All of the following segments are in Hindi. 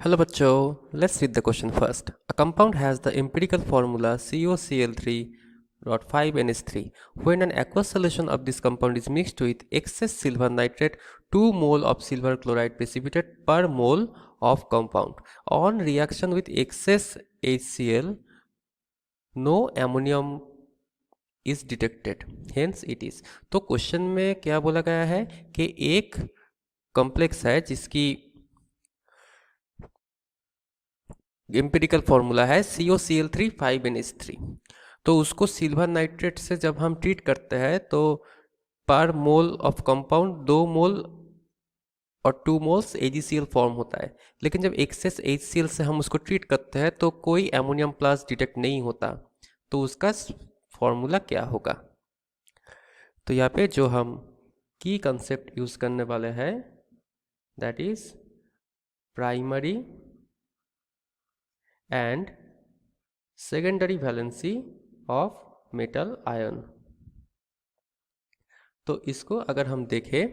Hello बच्चों, let's read the question first. A compound has the empirical formula COCl3.5NH3. When an aqueous solution of this compound is mixed with excess silver nitrate, 2 mole of silver chloride precipitate per mole of compound. On reaction with excess HCl, no ammonium is detected. Hence it is. तो क्वेश्चन में क्या बोला गया है कि एक कॉम्प्लेक्स है जिसकी एम्पिरिकल फॉर्मूला है COCl3 5NH3। तो उसको सिल्वर नाइट्रेट से जब हम ट्रीट करते हैं तो पर मोल ऑफ कंपाउंड 2 मोल और 2 मोल्स AgCl फॉर्म होता है। लेकिन जब एक्सेस HCl से हम उसको ट्रीट करते हैं तो कोई एमोनियम प्लस डिटेक्ट नहीं होता। तो उसका फॉर्मूला क्या होगा? तो यहाँ पे जो हम की कंसेप्ट यूज करने वाले हैं that is primary and secondary valency of metal ion। तो इसको अगर हम देखें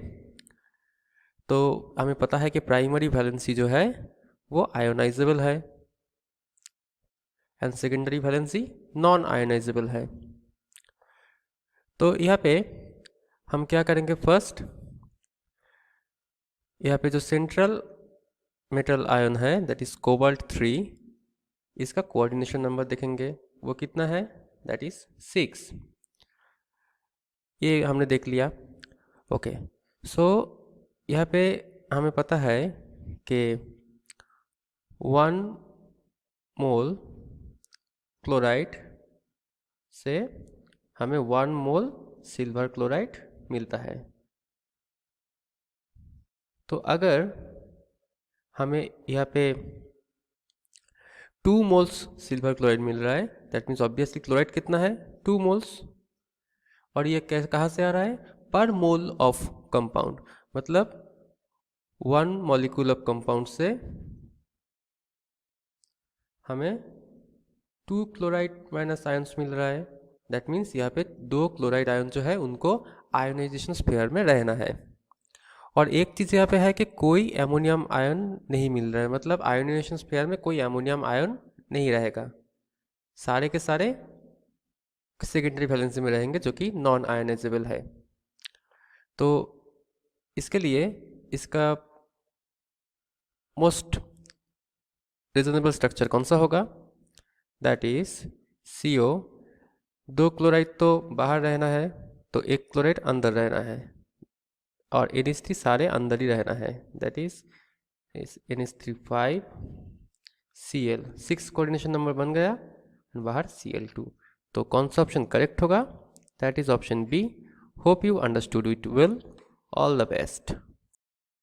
तो हमें पता है कि प्राइमरी वैलेंसी जो है वो आयोनाइजेबल है and secondary valency non ionisable है। तो यहाँ पे हम क्या करेंगे, फर्स्ट यहाँ पे जो सेंट्रल मेटल आयन है दैट इज कोबाल्ट 3, इसका कोऑर्डिनेशन नंबर देखेंगे वो कितना है, दैट इज 6। ये हमने देख लिया। ओके, सो यहाँ पे हमें पता है कि 1 मोल क्लोराइड से हमें 1 मोल सिल्वर क्लोराइड मिलता है। तो अगर हमें यहाँ पे 2 मोल्स सिल्वर क्लोराइड मिल रहा है दैट मीन्स ऑब्वियसली क्लोराइड कितना है, 2 मोल्स। और ये कहाँ से आ रहा है, पर मोल ऑफ कंपाउंड, मतलब 1 मॉलिक्यूल ऑफ कंपाउंड से हमें 2 क्लोराइड माइनस आयन्स मिल रहा है। दैट मीन्स यहाँ पे 2 क्लोराइड आयन जो है उनको आयोनाइजेशन स्फीयर में रहना है। और एक चीज़ यहाँ पे है कि कोई एमोनियम आयन नहीं मिल रहा है, मतलब आयोनाइजेशन स्फीयर में कोई एमोनियम आयन नहीं रहेगा, सारे के सारे सेकेंडरी वैलेंसी में रहेंगे जो कि नॉन आयोनाइजेबल है। तो इसके लिए इसका मोस्ट रीजनेबल स्ट्रक्चर कौन सा होगा, दैट इज CO, 2 क्लोराइड तो बाहर रहना है तो 1 क्लोराइड अंदर रहना है और NH3 सारे अंदर ही रहना है, that is NH3 5Cl 6 coordination number बन गया बाहर Cl2। तो कौन सा ऑप्शन करेक्ट होगा, that is option b. Hope you understood it well, all the best.